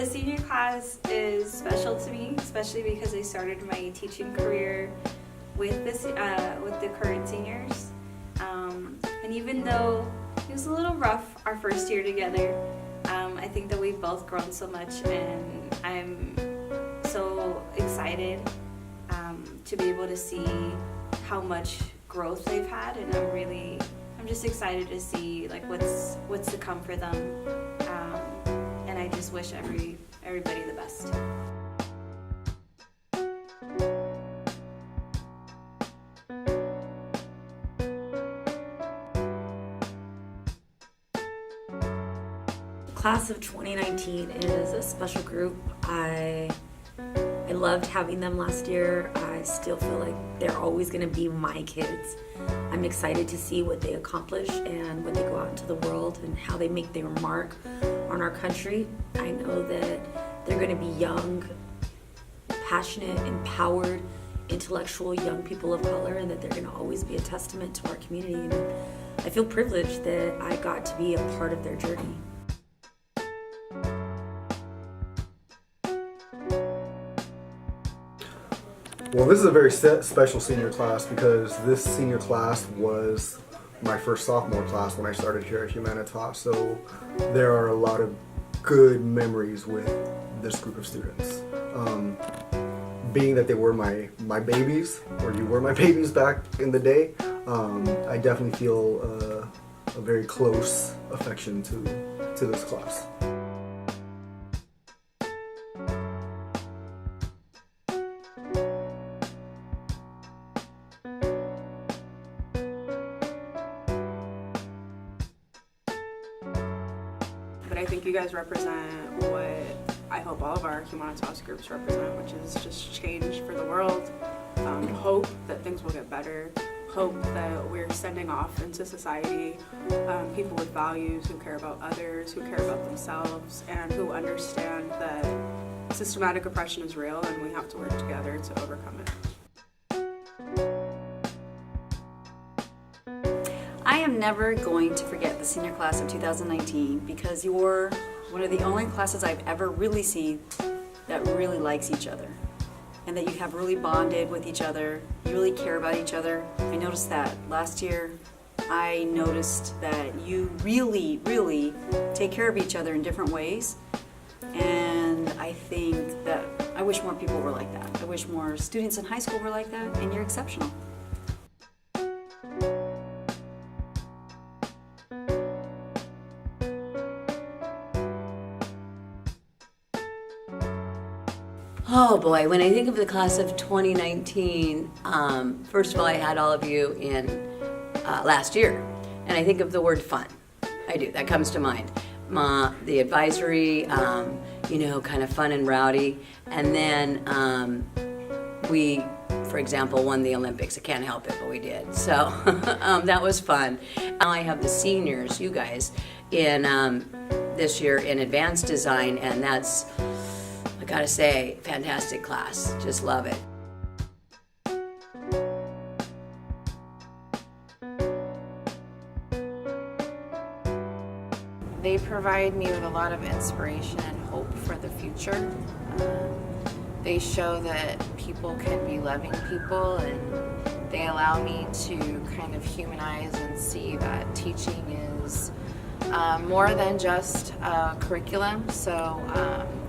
The senior class is special to me, especially because I started my teaching career with the current seniors. And even though it was a little rough our first year together, I think that we've both grown so much, and I'm so excited to be able to see how much growth they've had, and I'm just excited to see like what's to come for them, and I just wish everybody the best. Class of 2019 is a special group. I loved having them last year. I still feel like they're always going to be my kids. I'm excited to see what they accomplish and when they go out into the world and how they make their mark on our country. I know that they're going to be young, passionate, empowered, intellectual young people of color, and that they're going to always be a testament to our community. And I feel privileged that I got to be a part of their journey. Well, this is a very special senior class because this senior class was my first sophomore class when I started here at Humanitas. So there are a lot of good memories with this group of students. Being that they were my babies, or you were my babies back in the day, I definitely feel a very close affection to this class. But I think you guys represent what I hope all of our Humanitas groups represent, which is just change for the world, hope that things will get better, hope that we're sending off into society people with values who care about others, who care about themselves, and who understand that systematic oppression is real and we have to work together to overcome it. I am never going to forget the senior class of 2019 because you're one of the only classes I've ever really seen that really likes each other, and that you have really bonded with each other, you really care about each other. I noticed that last year. I noticed that you really, really take care of each other in different ways, and I think that I wish more people were like that. I wish more students in high school were like that, and you're exceptional. Oh boy, when I think of the class of 2019, first of all, I had all of you in last year, and I think of the word fun. I do, that comes to mind. The advisory, kind of fun and rowdy, and then we, for example, won the Olympics. I can't help it, but we did. So that was fun. Now I have the seniors, you guys, in this year in advanced design, and that's, I gotta say, fantastic class. Just love it. They provide me with a lot of inspiration and hope for the future. They show that people can be loving people, and they allow me to kind of humanize and see that teaching is more than just a curriculum. So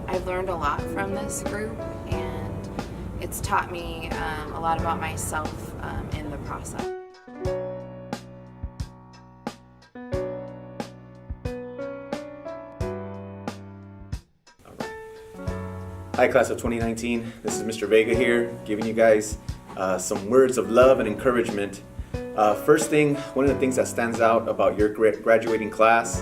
I've learned a lot from this group, and it's taught me a lot about myself in the process. Hi, class of 2019. This is Mr. Vega here, giving you guys some words of love and encouragement. First thing, one of the things that stands out about your graduating class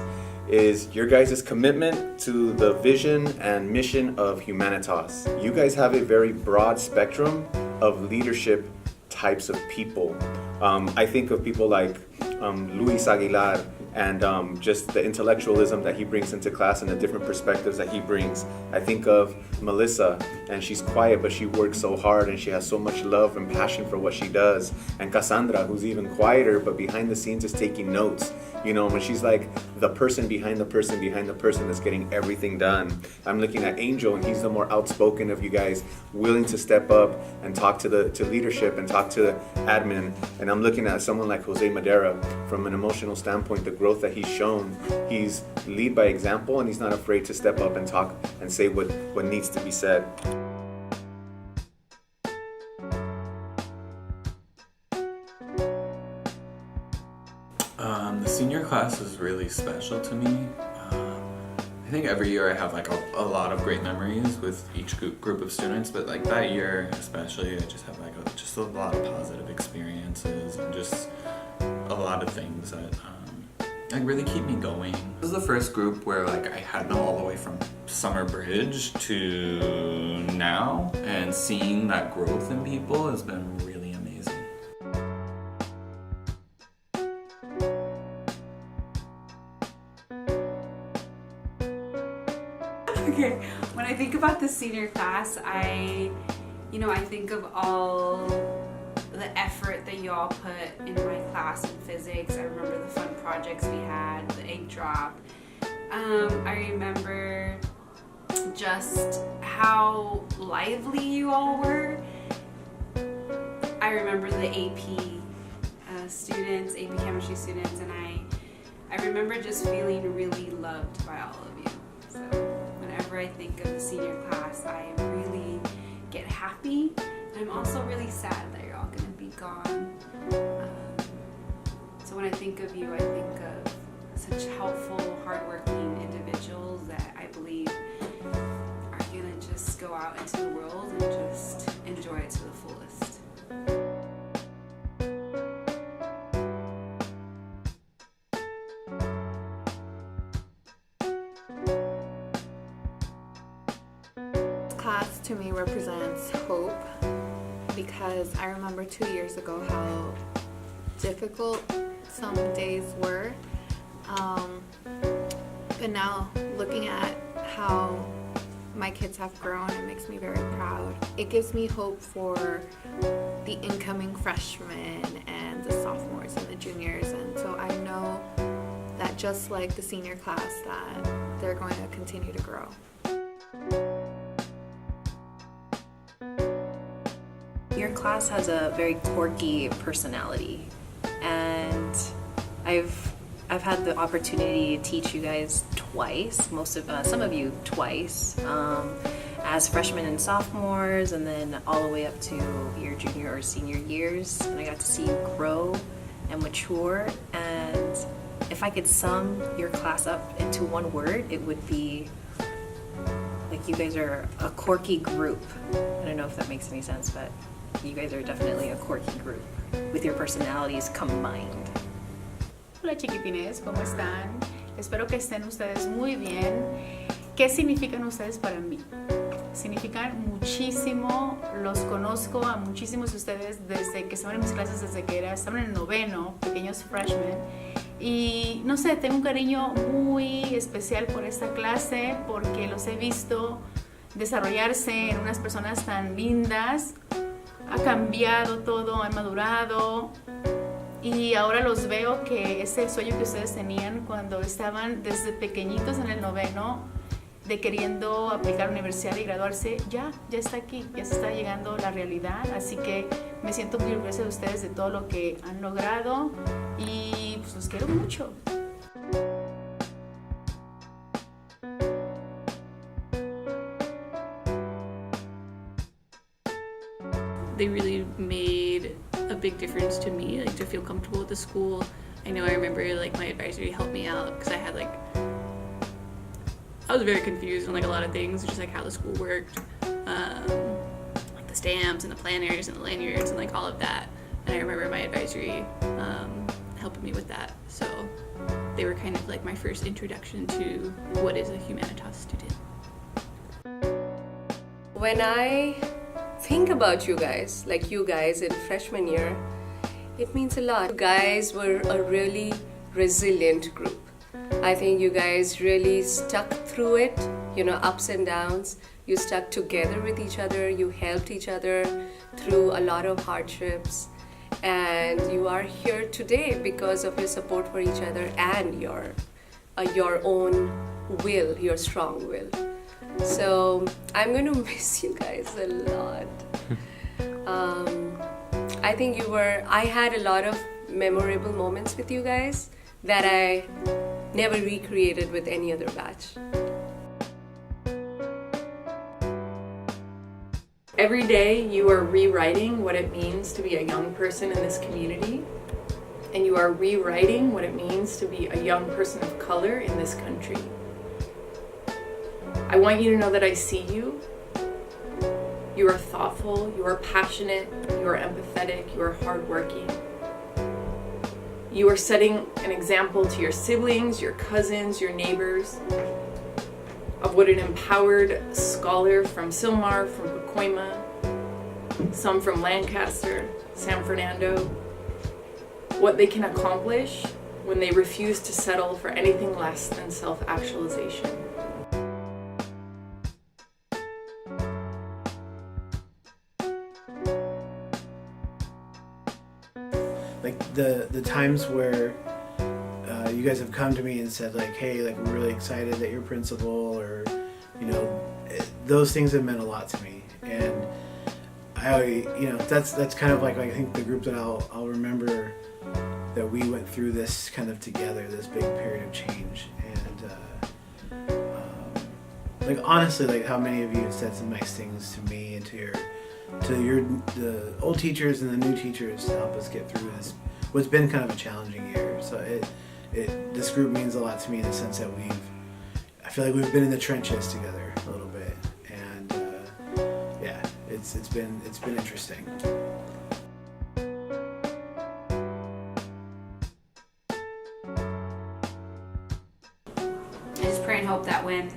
is your guys' commitment to the vision and mission of Humanitas. You guys have a very broad spectrum of leadership types of people. I think of people like Luis Aguilar, and just the intellectualism that he brings into class and the different perspectives that he brings. I think of Melissa and she's quiet, but she works so hard, and she has so much love and passion for what she does. And Cassandra, who's even quieter, but behind the scenes is taking notes. You know, when she's like the person behind the person behind the person that's getting everything done. I'm looking at Angel, and he's the more outspoken of you guys, willing to step up and talk to leadership and talk to admin. And I'm looking at someone like Jose Madera, from an emotional standpoint, the growth that he's shown. He's lead by example, and he's not afraid to step up and talk and say what needs to be said. The senior class is really special to me. I think every year I have like a lot of great memories with each group of students, but like that year especially, I just have like just a lot of positive experiences and just a lot of things that like really keep me going. This is the first group where like I had them all the way from summer bridge to now, and seeing that growth in people has been really amazing. Okay, when I think about the senior class, I think of all the effort that you all put in my class in physics. I remember the fun projects we had, the egg drop. I remember just how lively you all were. I remember the AP students, AP chemistry students, and I remember just feeling really loved by all of you. So whenever I think of the senior class, I really get happy. I'm also really sad that you're all going to be gone. So when I think of you, I think of such helpful, hardworking individuals that I believe are going to just go out into the world and just enjoy it to the fullest. Class to me represents hope, because I remember 2 years ago how difficult some days were, but now looking at how my kids have grown, it makes me very proud. It gives me hope for the incoming freshmen and the sophomores and the juniors, and so I know that just like the senior class, that they're going to continue to grow. Your class has a very quirky personality, and I've had the opportunity to teach you guys twice, some of you twice, as freshmen and sophomores, and then all the way up to your junior or senior years, and I got to see you grow and mature. And if I could sum your class up into one word, it would be like you guys are a quirky group. I don't know if that makes any sense, but you guys are definitely a quirky group with your personalities combined. Hola chiquitines, ¿cómo están? Espero que estén ustedes muy bien. ¿Qué significan ustedes para mí? Significan muchísimo, los conozco a muchísimos de ustedes desde que estaban en mis clases, desde que estaban en el noveno, pequeños freshmen. Y no sé, tengo un cariño muy especial por esta clase porque los he visto desarrollarse en unas personas tan lindas. Ha cambiado todo, han madurado, y ahora los veo que ese sueño que ustedes tenían cuando estaban desde pequeñitos en el noveno, de queriendo aplicar a la universidad y graduarse, ya está aquí, ya se está llegando la realidad. Así que me siento muy orgullosa de ustedes, de todo lo que han logrado, y pues los quiero mucho. They really made a big difference to me, like to feel comfortable with the school. I know I remember like my advisory helped me out because I was very confused on like a lot of things, just like how the school worked, like the stamps and the planners and the lanyards and like all of that. And I remember my advisory helping me with that. So they were kind of like my first introduction to what is a Humanitas student. When I think about you guys, like you guys in freshman year, it means a lot. You guys were a really resilient group. I think you guys really stuck through it, ups and downs, You stuck together with each other. You helped each other through a lot of hardships. And you are here today because of your support for each other and your own will, your strong will. So I'm going to miss you guys a lot. I think I had a lot of memorable moments with you guys that I never recreated with any other batch. Every day you are rewriting what it means to be a young person in this community, and you are rewriting what it means to be a young person of color in this country. I want you to know that I see you. You are thoughtful, you are passionate, you are empathetic, you are hardworking. You are setting an example to your siblings, your cousins, your neighbors of what an empowered scholar from Silmar, from Pacoima, some from Lancaster, San Fernando, what they can accomplish when they refuse to settle for anything less than self-actualization. Like the times where you guys have come to me and said like, hey, like we're really excited that you're principal, or those things have meant a lot to me. And that's kind of like I think the group that I'll remember that we went through this kind of together, this big period of change. And like honestly, like how many of you have said some nice things to me and to the old teachers and the new teachers to help us get through this what's been kind of a challenging year. So this group means a lot to me in the sense that I feel like we've been in the trenches together a little bit, and yeah, it's been interesting. I just pray and hope that when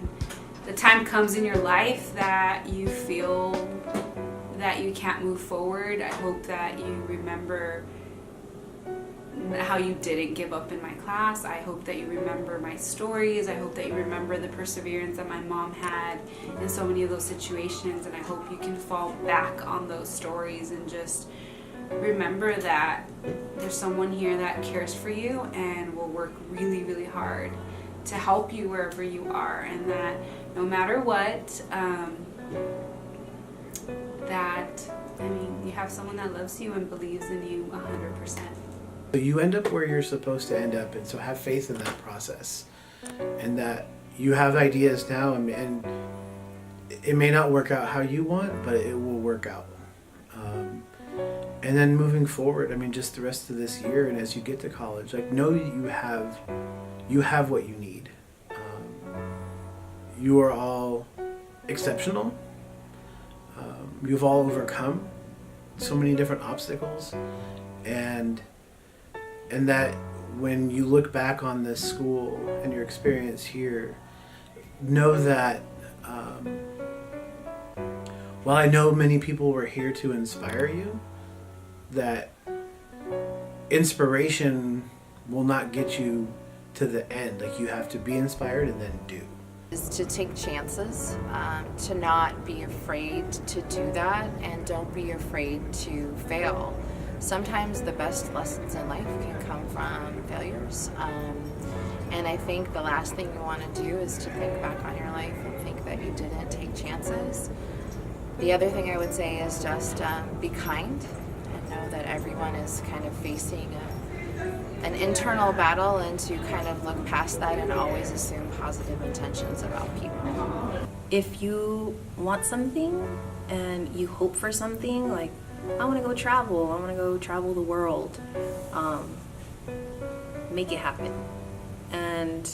the time comes in your life that you feel that you can't move forward, I hope that you remember how you didn't give up in my class. I hope that you remember my stories. I hope that you remember the perseverance that my mom had in so many of those situations, and I hope you can fall back on those stories and just remember that there's someone here that cares for you and will work really, really hard to help you wherever you are, and that no matter what, you have someone that loves you and believes in you 100%. You end up where you're supposed to end up, and so have faith in that process, and that you have ideas now, and it may not work out how you want, but it will work out. And then moving forward, just the rest of this year, and as you get to college, like know that you have what you need. You are all exceptional. You've all overcome so many different obstacles, and that when you look back on this school and your experience here, know that while I know many people were here to inspire you, that inspiration will not get you to the end. Like, you have to be inspired and then do. Is to take chances, to not be afraid to do that, and don't be afraid to fail. Sometimes the best lessons in life can come from failures, and I think the last thing you want to do is to think back on your life and think that you didn't take chances. The other thing I would say is just be kind, and know that everyone is kind of facing an internal battle, and to kind of look past that and always assume positive intentions about people. If you want something and you hope for something, like, I want to go travel the world, make it happen and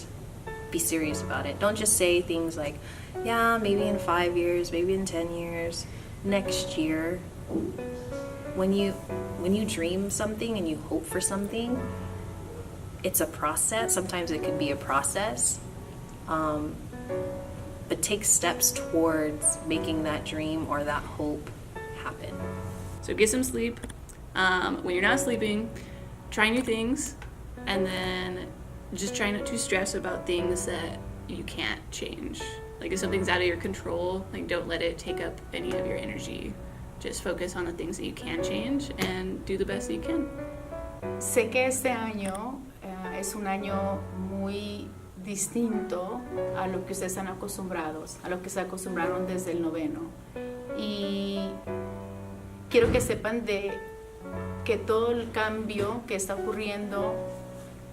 be serious about it. Don't just say things like, yeah, maybe in 5 years, maybe in 10 years, next year. When you dream something and you hope for something, it's a process. Sometimes it can be a process, but take steps towards making that dream or that hope happen. So get some sleep. When you're not sleeping, try new things, and then just try not to stress about things that you can't change. Like if something's out of your control, like don't let it take up any of your energy. Just focus on the things that you can change and do the best that you can. Sé que este año es un año muy distinto a lo que ustedes están acostumbrados, a lo que se acostumbraron desde el noveno. Y quiero que sepan de que todo el cambio que está ocurriendo,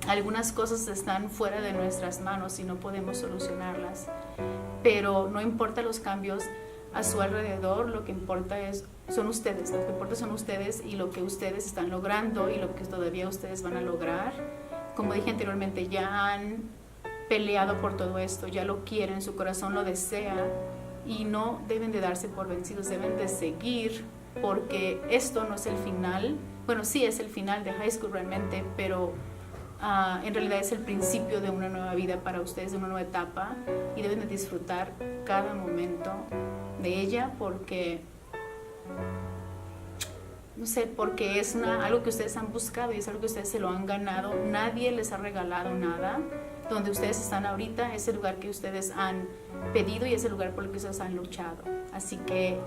algunas cosas están fuera de nuestras manos y no podemos solucionarlas. Pero no importa los cambios a su alrededor, lo que importa son ustedes, lo que importa son ustedes y lo que ustedes están logrando y lo que todavía ustedes van a lograr. Como dije anteriormente, ya han peleado por todo esto, ya lo quieren, su corazón lo desea y no deben de darse por vencidos, deben de seguir, porque esto no es el final. Bueno, sí es el final de high school realmente, pero en realidad es el principio de una nueva vida para ustedes, de una nueva etapa, y deben de disfrutar cada momento de ella porque, no sé, porque es algo que ustedes han buscado y es algo que ustedes se lo han ganado. Nadie les ha regalado nada. Donde ustedes están ahorita es el lugar que ustedes han pedido y es el lugar por el que ustedes han luchado. Así que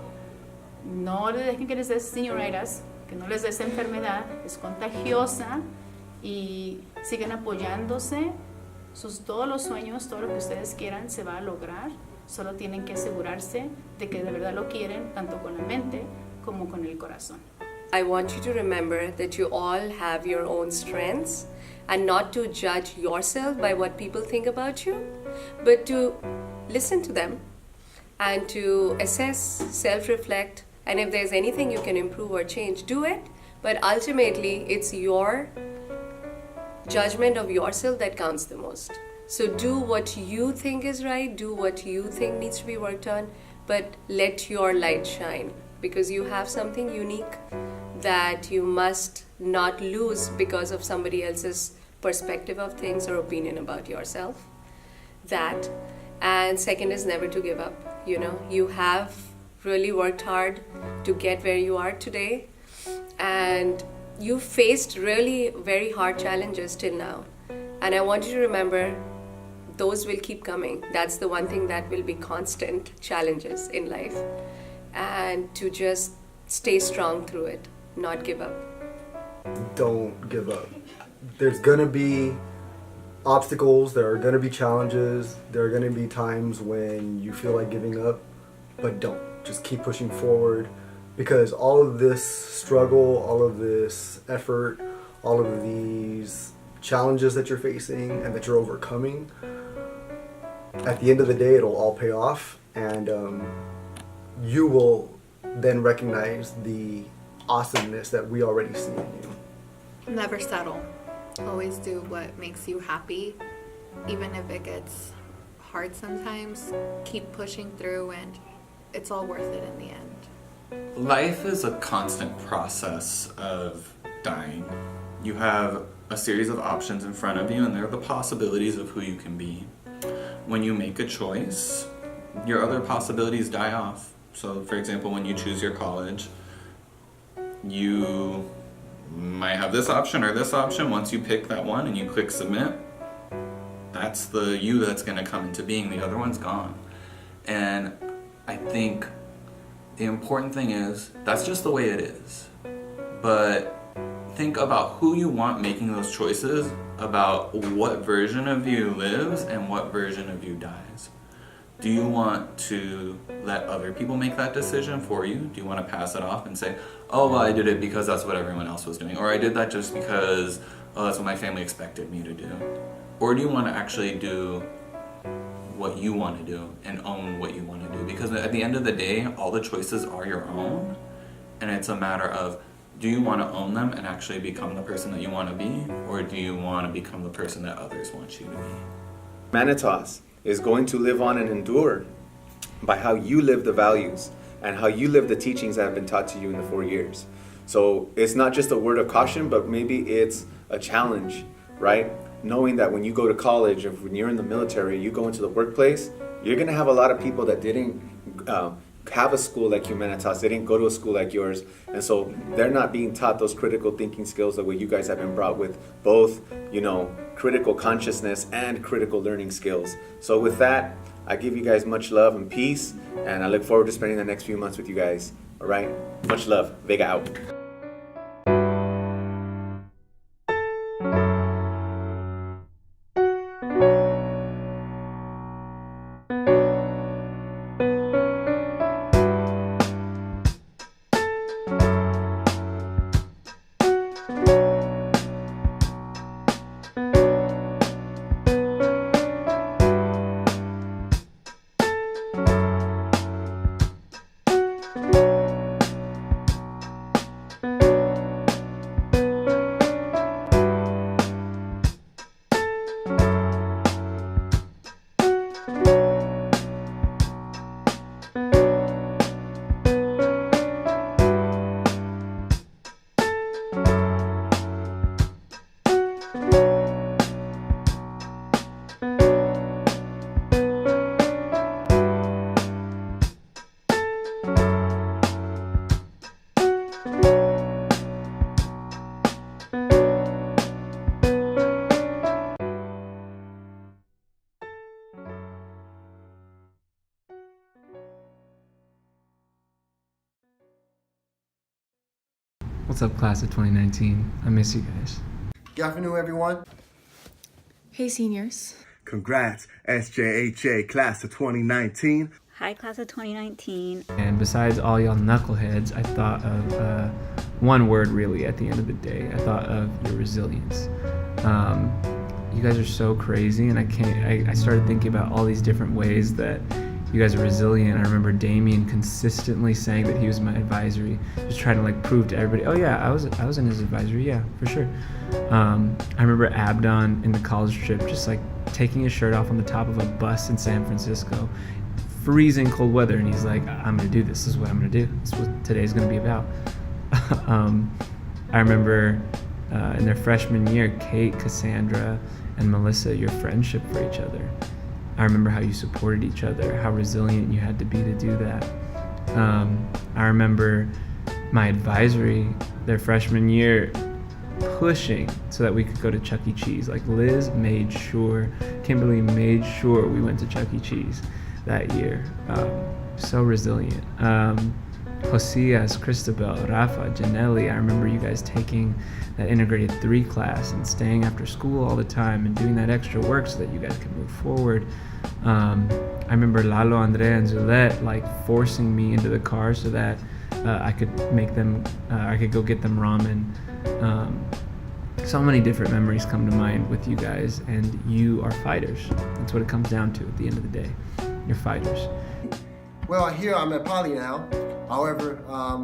no les dejen que les des señoritas, que no les des enfermedad, es contagiosa, y sigan apoyándose. Todos los sueños, todo lo que ustedes quieran se va a lograr. Solo tienen que asegurarse de que de verdad lo quieren, tanto con la mente como con el corazón. I want you to remember that you all have your own strengths and not to judge yourself by what people think about you, but to listen to them and to assess, self-reflect, and if there's anything you can improve or change, do it. But ultimately, it's your judgment of yourself that counts the most. So do what you think is right, do what you think needs to be worked on, but let your light shine, because you have something unique that you must not lose because of somebody else's perspective of things or opinion about yourself. That. And second is never to give up. You know, you have really worked hard to get where you are today, and you faced really very hard challenges till now. And I want you to remember those will keep coming. That's the one thing that will be constant challenges in life. And to just stay strong through it, not give up. Don't give up. There's gonna be obstacles, there are gonna be challenges, there are gonna be times when you feel like giving up, but don't. Just keep pushing forward, because all of this struggle, all of this effort, all of these challenges that you're facing and that you're overcoming, at the end of the day, it'll all pay off, and you will then recognize the awesomeness that we already see in you. Never settle. Always do what makes you happy, even if it gets hard sometimes. Keep pushing through, and it's all worth it in the end. Life is a constant process of dying. You have a series of options in front of you, and they're the possibilities of who you can be. When you make a choice, your other possibilities die off. So, for example, when you choose your college, you might have this option or this option. Once you pick that one and you click submit, that's the you that's going to come into being. The other one's gone. And I think the important thing is that's just the way it is. But think about who you want making those choices, about what version of you lives and what version of you dies. Do you want to let other people make that decision for you? Do you want to pass it off and say, oh, well, I did it because that's what everyone else was doing, or I did that just because, oh, that's what my family expected me to do? Or do you want to actually do what you want to do and own what you want to do? Because at the end of the day, all the choices are your own, and it's a matter of, do you want to own them and actually become the person that you want to be, or do you want to become the person that others want you to be? Humanitas is going to live on and endure by how you live the values and how you live the teachings that have been taught to you in the 4 years. So it's not just a word of caution, but maybe it's a challenge, right? Knowing that when you go to college or when you're in the military, you go into the workplace, you're going to have a lot of people that didn't have a school like Humanitas, they didn't go to a school like yours, and so they're not being taught those critical thinking skills the way you guys have been brought with, both, critical consciousness and critical learning skills. So with that, I give you guys much love and peace, and I look forward to spending the next few months with you guys. All right? Much love. Vega out. What's up, class of 2019? I miss you guys. Good afternoon, everyone. Hey, seniors. Congrats, SJHA class of 2019. Hi, class of 2019. And besides all y'all knuckleheads, I thought of one word really at the end of the day. I thought of your resilience. You guys are so crazy, and I started thinking about all these different ways that you guys are resilient. I remember Damien consistently saying that he was my advisory, just trying to like prove to everybody, oh yeah, I was in his advisory, yeah, for sure. I remember Abdon in the college trip just like taking his shirt off on the top of a bus in San Francisco, freezing cold weather, and he's like, I'm gonna do this. This is what I'm gonna do. This is what today's gonna be about. I remember in their freshman year, Kate, Cassandra, and Melissa, your friendship for each other. I remember how you supported each other, how resilient you had to be to do that. I remember my advisory their freshman year pushing so that we could go to Chuck E. Cheese. Like Liz made sure, Kimberly made sure we went to Chuck E. Cheese that year. So resilient. Josias, Cristobal, Rafa, Janelli, I remember you guys taking that integrated 3 class and staying after school all the time and doing that extra work so that you guys can move forward. I remember Lalo, Andrea, and Zulette like forcing me into the car so that I could make them, I could go get them ramen. So many different memories come to mind with you guys, and you are fighters. That's what it comes down to at the end of the day. You're fighters. Well, here I'm at Poly now. However,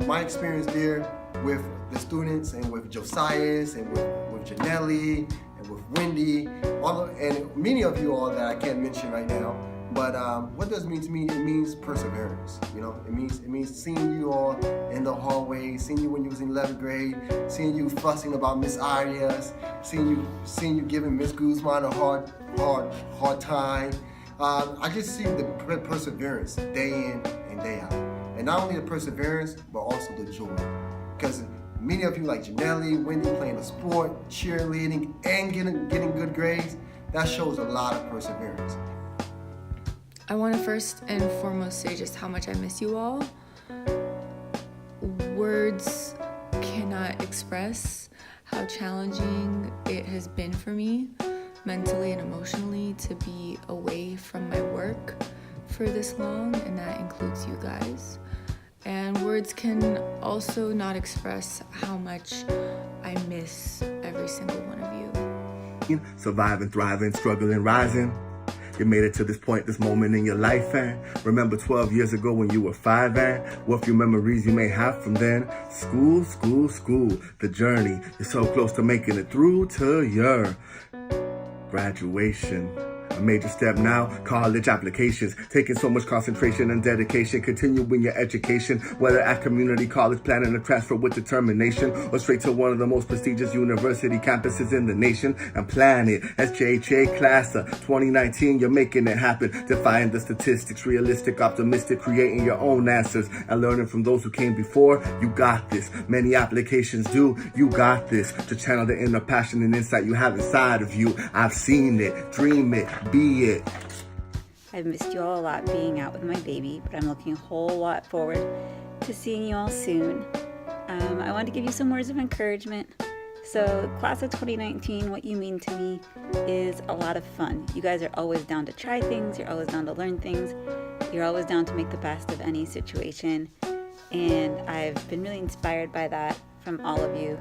my experience there with the students and with Josias and with Janelli and with Wendy, and many of you all that I can't mention right now. But what does it mean to me? It means perseverance. You know, it means seeing you all in the hallway, seeing you when you was in 11th grade, seeing you fussing about Miss Arias, seeing you giving Miss Guzman a hard time. I just see the perseverance day in and day out. And not only the perseverance, but also the joy. Because many of you like Janelli, Wendy playing a sport, cheerleading, and getting good grades, that shows a lot of perseverance. I want to first and foremost say just how much I miss you all. Words cannot express how challenging it has been for me, mentally and emotionally, to be away from my work for this long, and that includes you guys. And words can also not express how much I miss every single one of you. Surviving, thriving, struggling, rising. You made it to this point, this moment in your life, and remember 12 years ago when you were 5, and what few memories you may have from then. School, the journey. You're so close to making it through to your graduation. A major step now, college applications, taking so much concentration and dedication, continuing your education, whether at community college, planning a transfer with determination, or straight to one of the most prestigious university campuses in the nation, and plan it. SJHA class of 2019, you're making it happen, defying the statistics, realistic, optimistic, creating your own answers, and learning from those who came before. You got this. Many applications do. You got this. To channel the inner passion and insight you have inside of you. I've seen it, dream it, be it. I've missed you all a lot being out with my baby, but I'm looking a whole lot forward to seeing you all soon. I want to give you some words of encouragement. So, class of 2019, what you mean to me is a lot of fun. You guys are always down to try things, you're always down to learn things, you're always down to make the best of any situation. And I've been really inspired by that from all of you,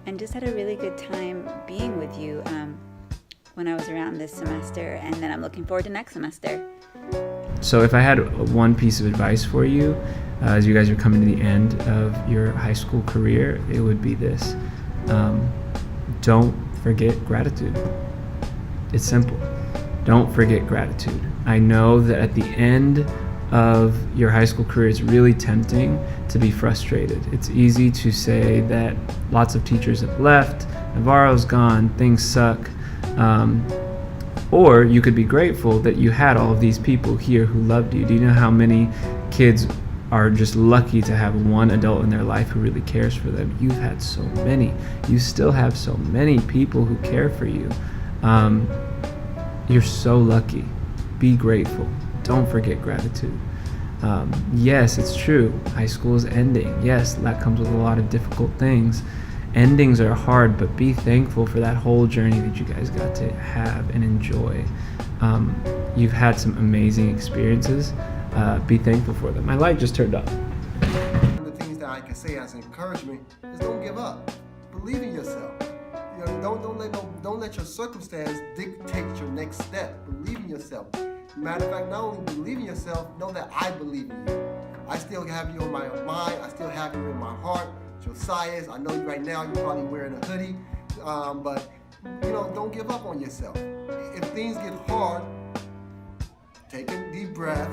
and just had a really good time being with you when I was around this semester, and then I'm looking forward to next semester. So if I had one piece of advice for you, as you guys are coming to the end of your high school career, it would be this. Don't forget gratitude. It's simple. Don't forget gratitude. I know that at the end of your high school career, it's really tempting to be frustrated. It's easy to say that lots of teachers have left, Navarro's gone, things suck. Or you could be grateful that you had all of these people here who loved you. Do you know how many kids are just lucky to have one adult in their life who really cares for them? You've had so many. You still have so many people who care for you. You're so lucky. Be grateful. Don't forget gratitude. Yes, it's true. High school is ending. Yes, that comes with a lot of difficult things. Endings are hard, but be thankful for that whole journey that you guys got to have and enjoy. You've had some amazing experiences. Be thankful for them. My light just turned up. One of the things that I can say as encouragement is don't give up. Believe in yourself. You know, don't let your circumstance dictate your next step. Believe in yourself. Matter of fact, not only believe in yourself, know that I believe in you. I still have you on my mind. I still have you in my heart. Josiah, I know you right now, you're probably wearing a hoodie, but you know, don't give up on yourself. If things get hard, take a deep breath,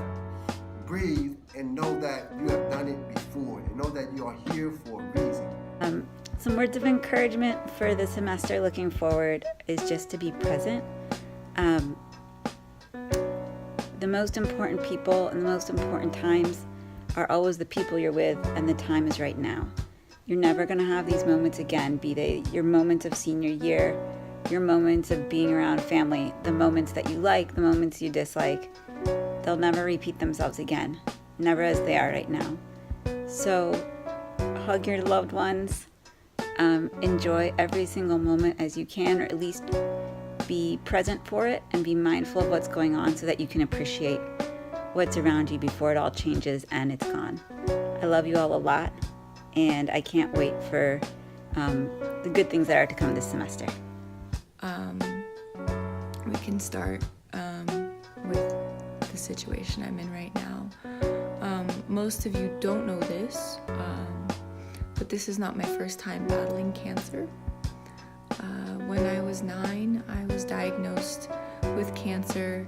breathe, and know that you have done it before, and know that you are here for a reason. Some words of encouragement for the semester looking forward is just to be present. The most important people and the most important times are always the people you're with, and the time is right now. You're never going to have these moments again, be they your moments of senior year, your moments of being around family, the moments that you like, the moments you dislike. They'll never repeat themselves again, never as they are right now. So hug your loved ones, enjoy every single moment as you can, or at least be present for it and be mindful of what's going on so that you can appreciate what's around you before it all changes and it's gone. I love you all a lot, and I can't wait for the good things that are to come this semester. We can start with the situation I'm in right now. Most of you don't know this, but this is not my first time battling cancer. When I was 9, I was diagnosed with cancer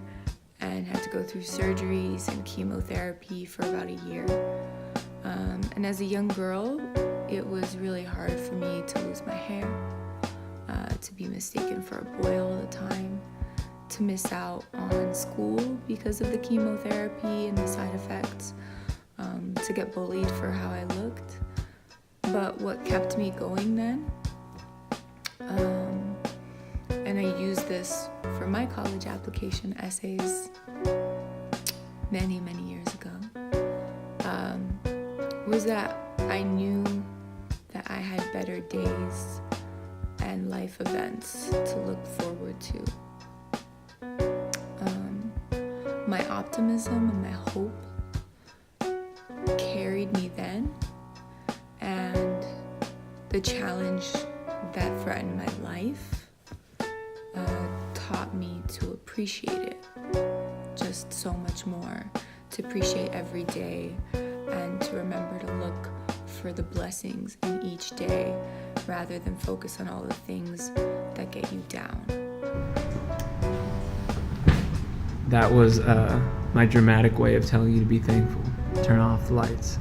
and had to go through surgeries and chemotherapy for about a year. And as a young girl, it was really hard for me to lose my hair, to be mistaken for a boy all the time, to miss out on school because of the chemotherapy and the side effects, to get bullied for how I looked. But what kept me going then, and I used this for my college application essays many, many years ago, was that I knew that I had better days and life events to look forward to. My optimism and my hope carried me then, and the challenge that threatened my life taught me to appreciate it just so much more, to appreciate every day and to remember to look for the blessings in each day rather than focus on all the things that get you down. That was my dramatic way of telling you to be thankful. Turn off the lights.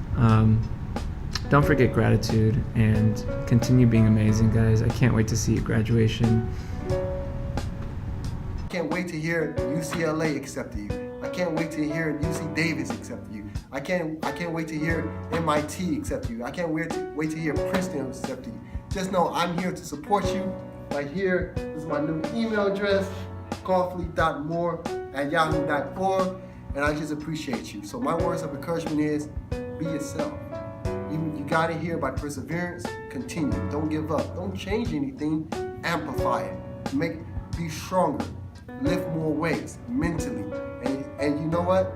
Don't forget gratitude and continue being amazing, guys. I can't wait to see your graduation. I can't wait to hear UCLA accept you. I can't wait to hear UC Davis accept you. I can't wait to hear MIT accept you. I can't wait to hear Princeton accept you. Just know I'm here to support you. Right here, this is my new email address, coughley.moore@yahoo.org. and I just appreciate you. So my words of encouragement is, be yourself. You got it here by perseverance. Continue. Don't give up. Don't change anything. Amplify it. Be stronger. Lift more weights mentally. And you know what?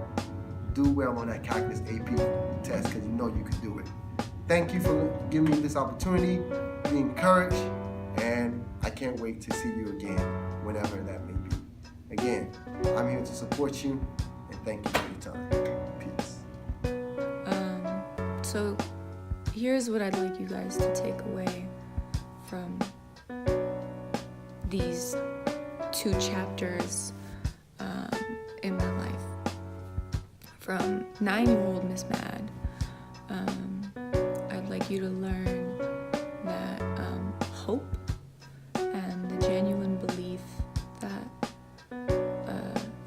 Do well on that calculus AP test because you know you can do it. Thank you for giving me this opportunity. Be encouraged, and I can't wait to see you again, whenever that may be. Again, I'm here to support you, and thank you for your time. Peace. So here's what I'd like you guys to take away from these 2 chapters in my life. From 9-year-old Miss Mad, I'd like you to learn that hope and the genuine belief that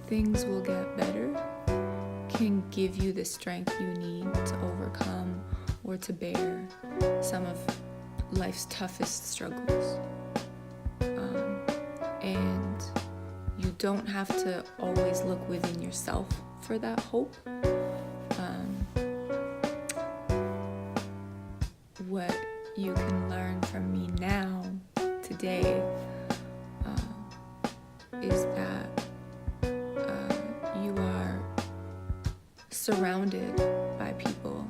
things will get better can give you the strength you need to overcome or to bear some of life's toughest struggles. And you don't have to always look within yourself for that hope. What you can learn from me now, today, is that you are surrounded by people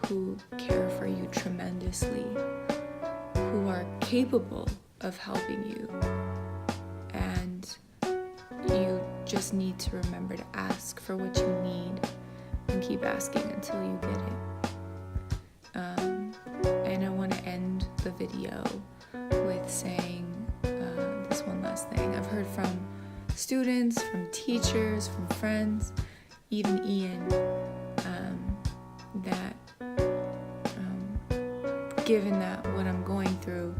who care for you tremendously, who are capable of helping you, and you just need to remember to ask for what you need and keep asking until you get it. And I want to end the video with saying this one last thing. I've heard from students, from teachers, from friends, even Ian, that given that what I'm going through,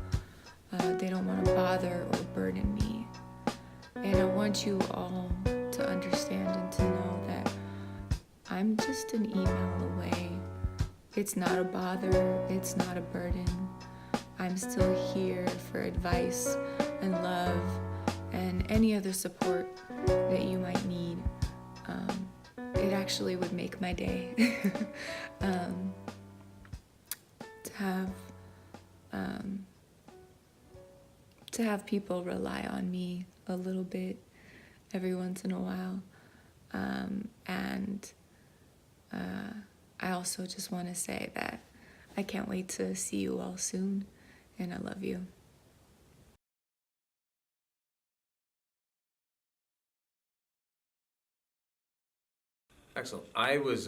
they don't want to bother or burden me. And I want you all to understand and to know that I'm just an email away. It's not a bother, it's not a burden. I'm still here for advice and love and any other support that you might need. It actually would make my day to have people rely on me a little bit every once in a while. And I also just want to say that I can't wait to see you all soon, and I love you. Excellent. I was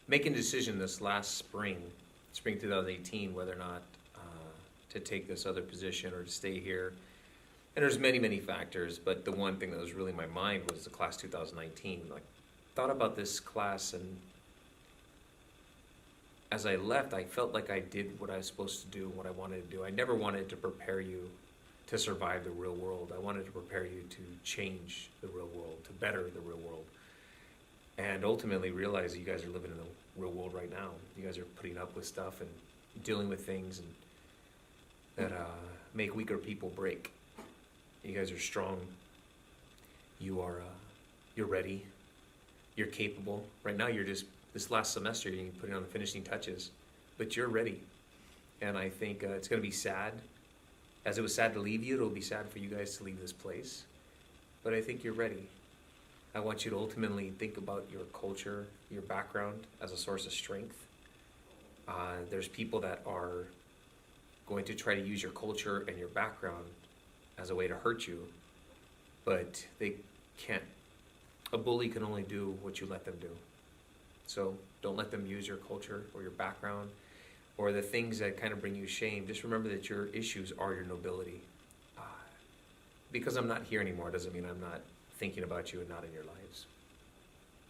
making a decision this last spring 2018, whether or not to take this other position or to stay here. And there's many, many factors, but the one thing that was really in my mind was the class 2019. Like, thought about this class, and as I left, I felt like I did what I was supposed to do, what I wanted to do. I never wanted to prepare you to survive the real world. I wanted to prepare you to change the real world, to better the real world. And ultimately realize that you guys are living in the real world right now. You guys are putting up with stuff and dealing with things and that make weaker people break. You guys are strong. You're ready. You're capable. Right now you're just, this last semester you're putting on the finishing touches, but you're ready. And I think it's gonna be sad. As it was sad to leave you, it'll be sad for you guys to leave this place. But I think you're ready. I want you to ultimately think about your culture, your background as a source of strength. There's people that are going to try to use your culture and your background as a way to hurt you, but they can't. A bully can only do what you let them do. So don't let them use your culture or your background or the things that kind of bring you shame. Just remember that your issues are your nobility. Because I'm not here anymore doesn't mean I'm not thinking about you and not in your lives.